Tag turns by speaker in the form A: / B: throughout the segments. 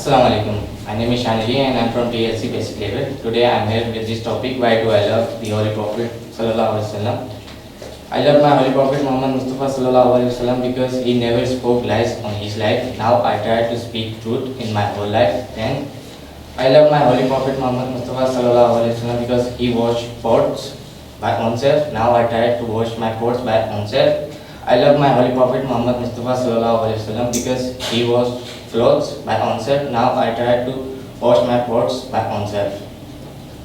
A: Assalamu alaikum. My name is Shanili and I'm from TLC Basic Level. Today I'm here with this topic, why do I love the Holy Prophet Sallallahu Alaihi Wasallam. I love my Holy Prophet Muhammad Mustafa Sallallahu Alaihi Wasallam because he never spoke lies on his life. Now I try to speak truth in my whole life. And I love my Holy Prophet Muhammad Mustafa Sallallahu Alaihi Wasallam because he washed pots by himself. Now I try to wash my pots by himself. I love my Holy Prophet Muhammad Mustafa Sallallahu Alaihi Wasallam because he washed clothes by himself. Now I try to wash my pots by himself.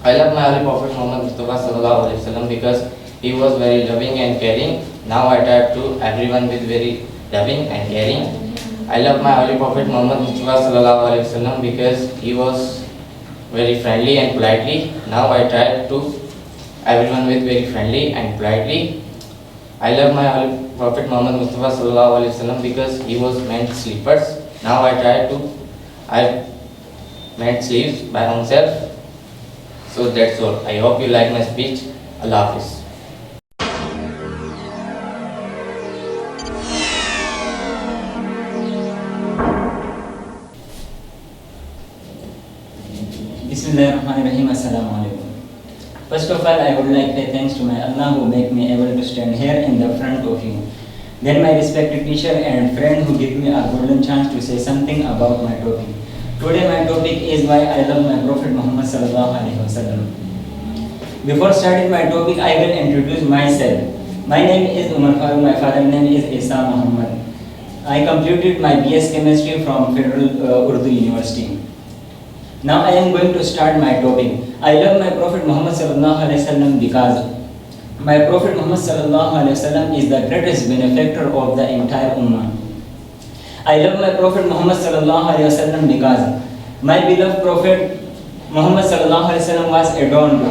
A: I love my Holy Prophet Muhammad Mustafa Sallallahu Alaihi Wasallam because he was very loving and caring. Now I try to everyone with very loving and caring. I love my Holy Prophet Muhammad Mustafa Sallallahu Alaihi Wasallam because he was very friendly and politely. Now I try to everyone with very friendly and politely. I love my Holy Prophet Muhammad Mustafa Sallallahu Alaihi Wasallam because he was meant sleepers. Now I made sleeves by himself. So that's all. I hope you like my speech. Allah Hafiz.
B: Bismillahirrahmanirrahim. Assalamu alaikum. First of all, I would like to say thanks to my Allah who make me able to stand here in the front of you. Then my respected teacher and friend who give me a golden chance to say something about my topic. Today my topic is why I love my Prophet Muhammad sallallahu alaihi wasallam. Before starting my topic, I will introduce myself. My name is Umar Farooq. My father's name is Isa Muhammad. I completed my BS Chemistry from Federal Urdu University. Now I am going to start my topic. I love my Prophet Muhammad sallallahu alaihi wasallam because my Prophet Muhammad sallallahu alaihi wasallam is the greatest benefactor of the entire ummah. I love my Prophet Muhammad sallallahu alaihi wasallam because my beloved Prophet Muhammad sallallahu alaihi wasallam was adorned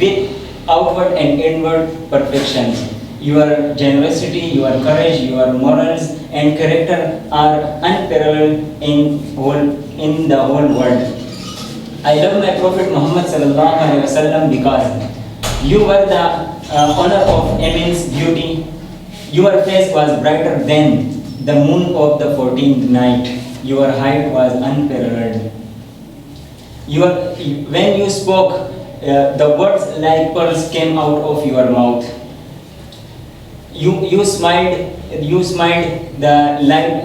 B: with outward and inward perfections. Your generosity, your courage, your morals and character are unparalleled in the whole world. I love my Prophet Muhammad sallallahu alaihi wasallam because you were the honor of immense beauty. Your face was brighter than the moon of the 14th night. Your height was unparalleled. When you spoke, the words like pearls came out of your mouth. You smiled. You smiled the light.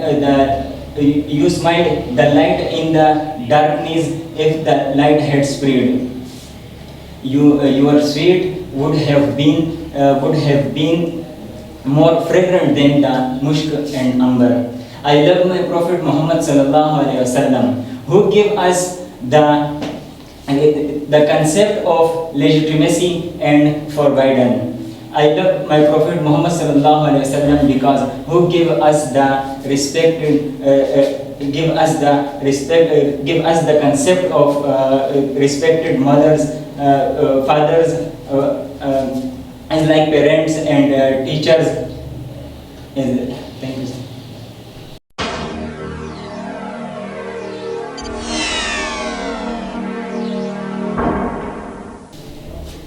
B: You smiled the light in the darkness if the light had spread. Your sweet would have been more fragrant than the musk and amber. I love my Prophet Muhammad sallallahu alaihi wasallam who gave us the concept of legitimacy and forbidden. I love my Prophet Muhammad sallallahu alaihi wasallam because who give us the concept of respected mothers, fathers, and like parents and teachers. Thank you, sir.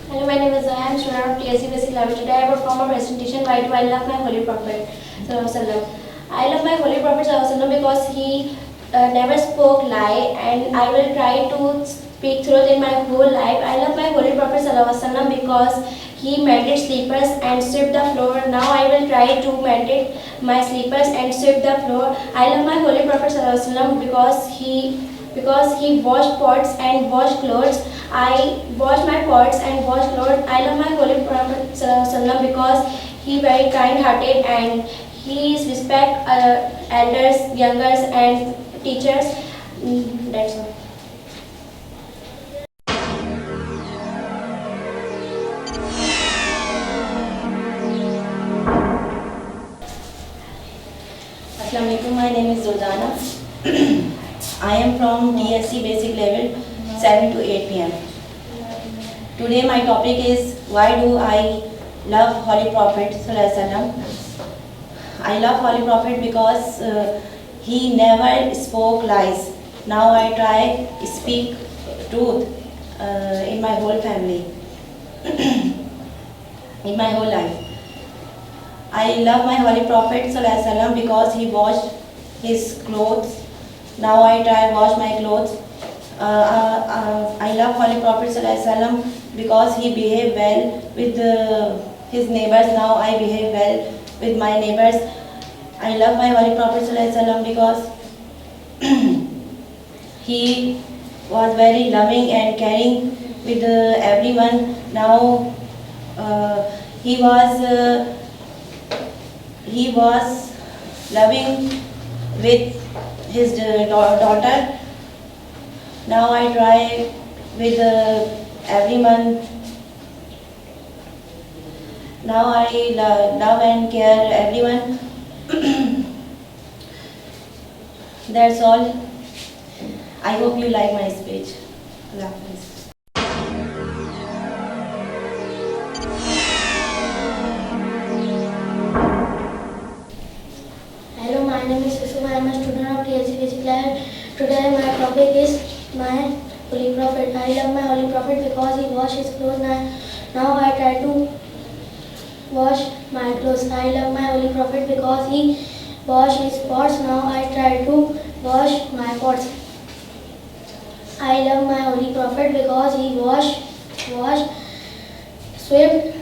C: Hello, my name is Zoya. I'm student of TSC Basic Level. Today I perform a presentation why do I love my Holy Prophet Sallallahu Alaihi Wasallam. I love my Holy Prophet Sallallahu Alaihi Wasallam because he never spoke lie, and I will try to speak truth in my whole life. I love my Holy Prophet Sallallahu Alaihi Wasallam because he mended sleepers and swept the floor. Now I will try to mend my sleepers and sweep the floor. I love my Holy Prophet Sallallahu Alaihi Wasallam because he washed pots and washed clothes. I wash my pots and wash clothes. I love my Holy Prophet Sallallahu Alaihi Wasallam because he very kind-hearted and he respect elders, youngers, and teachers. That's all.
D: Assalamu alaikum. My name is Zurdana. I am from DSC Basic Level 7 to 8 p.m. Today my topic is why do I love Holy Prophet Sallallahu Alaihi Wasallam. I love Holy Prophet because he never spoke lies. Now I try to speak truth in my whole family, in my whole life. I love my Holy Prophet ﷺ because he washed his clothes Now I try wash my clothes. I love Holy Prophet Sallallahu Alaihi Wasallam because he behaved well with his neighbors. Now I behave well with my neighbors. I love my Holy Prophet Sallallahu Alaihi Wasallam because he was very loving and caring with everyone. Now he was loving with his daughter. Now I try with everyone. Now I love and care everyone. That's all. I hope you like my speech. Allah Hafiz.
C: Hello, my name is Yusuf. I am a student of TLC Basic Level. Today my topic is my Holy Prophet. I love my Holy Prophet because he washed his clothes. Now I try to wash my clothes. I love my Holy Prophet because he washed his pots. Now I try to wash my pots. I love my Holy Prophet because he swept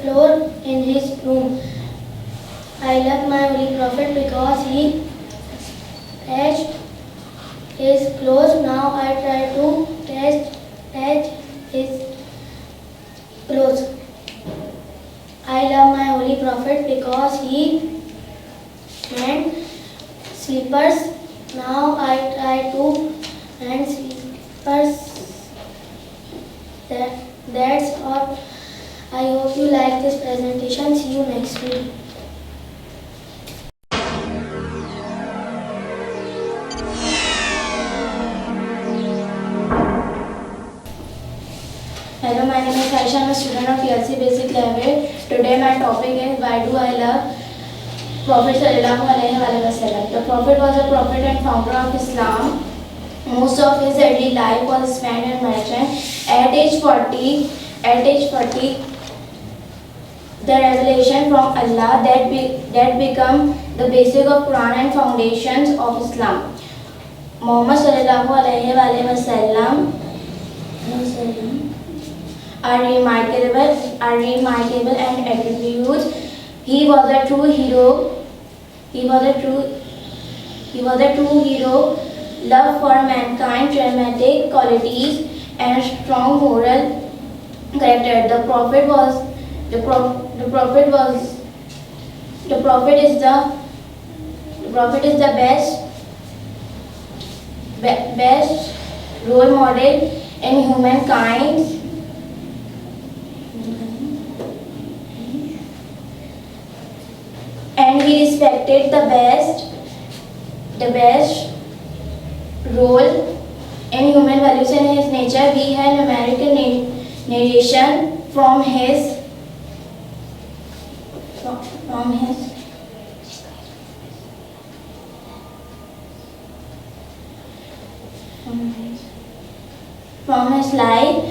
C: floor in his room. I love my Holy Prophet because he touched his clothes. Now I try to touch his clothes. I love my Holy Prophet because he mend slippers. Now I try to mend slippers. That's all. I hope you like this presentation. See you next week. Hello, my name is Aisha. I am a student of TLC Basic Level. Today my topic is why do I love Prophet Sallallahu Alaihi Wasallam. The Prophet was a prophet and founder of Islam. Most of his early life was spent in Medina. At age 40, the revelation from Allah that become the basic of Quran and foundations of Islam. Muhammad Sallallahu Alaihi Wasallam are remarkable and attributes. He was a true hero. Love for mankind, dramatic qualities, and strong moral character. The prophet is the best role model in humankind. And he respected the best role in human values and his nature. We have numerical narration from his life.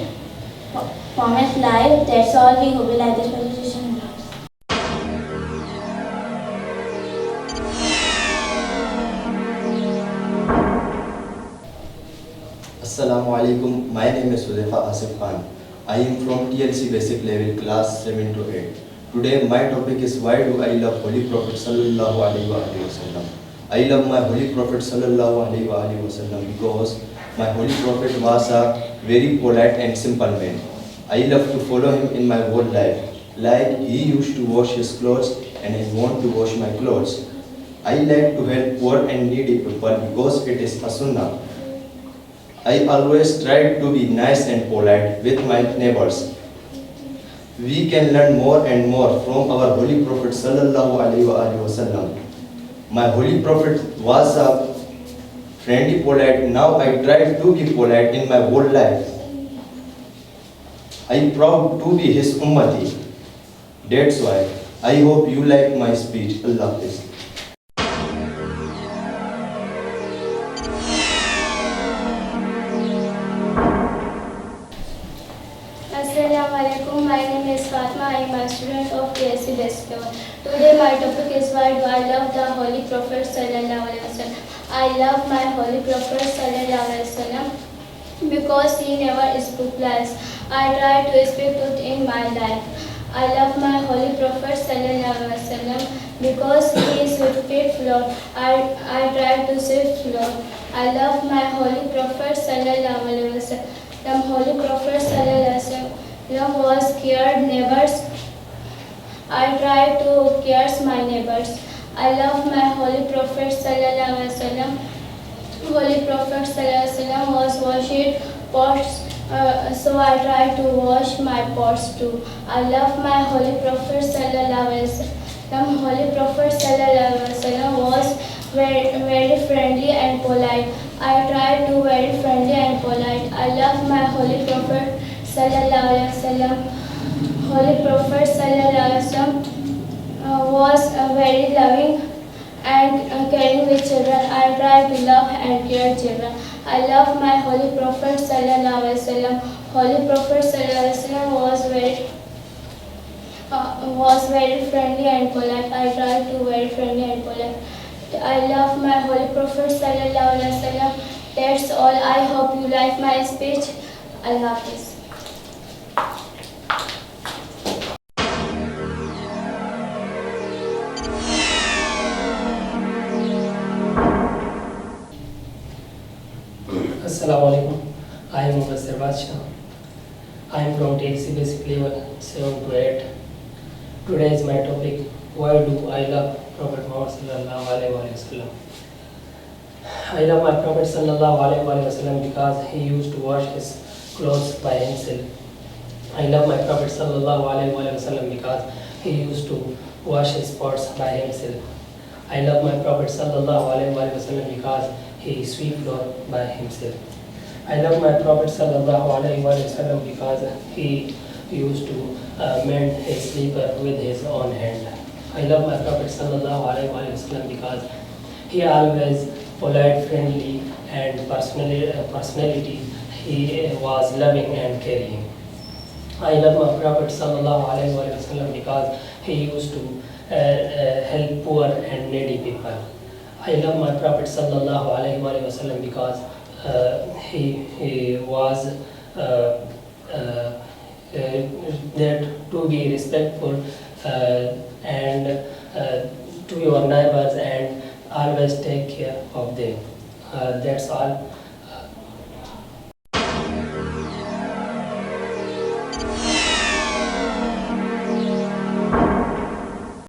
C: That's all. We hope you like this presentation.
E: Assalamu alaikum. My name is Hudhaifa Asif Khan. I am from TLC Basic Level Class 7 to 8. Today my topic is why do I love Holy Prophet Sallallahu Alaihi Wasallam. I love my Holy Prophet Sallallahu Alaihi Wasallam because my Holy Prophet was a very polite and simple man. I love to follow him in my whole life. Like he used to wash his clothes and I want to wash my clothes. I like to help poor and needy people because it is a sunnah. I always try to be nice and polite with my neighbors. We can learn more and more from our Holy Prophet Sallallahu Alaihi Wasallam. My Holy Prophet was a friendly, polite. Now I try to be polite in my whole life. I am proud to be his ummati. That's why I hope you like my speech. Allah Hafiz.
C: Assalamualaikum. My name is Fatma. I am a student of TSC Basic Level. Today my topic is why do I love the Holy Prophet Sallallahu Alaihi Wasallam. I love my Holy Prophet Sallallahu Alaihi Wasallam because he never spoke lies. I try to speak truth in my life. I love my Holy Prophet Sallallahu Alaihi Wasallam because he is faithful. I try to serve Lord. I love my Holy Prophet Sallallahu Alaihi Wasallam. Holy Prophet Sallallahu Alaihi Wasallam was cared neighbors. I try to care my neighbors. I love my Holy Prophet Sallallahu Alaihi Wasallam. Holy Prophet Sallallahu Alaihi Wasallam was washing pots, so I try to wash my pots too. I love my Holy Prophet Sallallahu Alaihi Wasallam. Holy Prophet Sallallahu Alaihi Wasallam was very friendly and polite. I try to very friendly and polite. I love my Holy Prophet Sallallahu Alaihi Wasallam. Holy Prophet Sallallahu Alaihi Wasallam was very loving and caring with children. I try to love and care children. I love my Holy Prophet Sallallahu Alaihi Wasallam. Holy Prophet Sallallahu Alaihi Wasallam was very friendly and polite. I try to very friendly and polite. I love my Holy Prophet Sallallahu Alaihi Wasallam. That's all. I hope you like my speech. Allah Hafiz.
F: Assalamu alaikum. I am Mubassir Badshah. I am from TLC Basic Level 7 to 8. Today is my topic, why do I love Prophet Muhammad Sallallahu Alaihi Wasallam. I love my Prophet Sallallahu Alaihi Wasallam because he used to wash his clothes by himself. I love my Prophet Sallallahu Alaihi Wasallam because he used to wash his pots by himself. I love my Prophet Sallallahu Alaihi Wasallam because he sweep floor by himself. I love my Prophet Sallallahu Alaihi Wasallam because he used to mend his slipper with his own hand. I love my Prophet Sallallahu Alaihi Wasallam because he always polite, friendly, and personality. He was loving and caring. I love my Prophet Sallallahu Alaihi Wasallam because he used to help poor and needy people. I love my Prophet Sallallahu Alaihi Wasallam because he was that to be respectful and to your neighbors and always take care of them. That's all.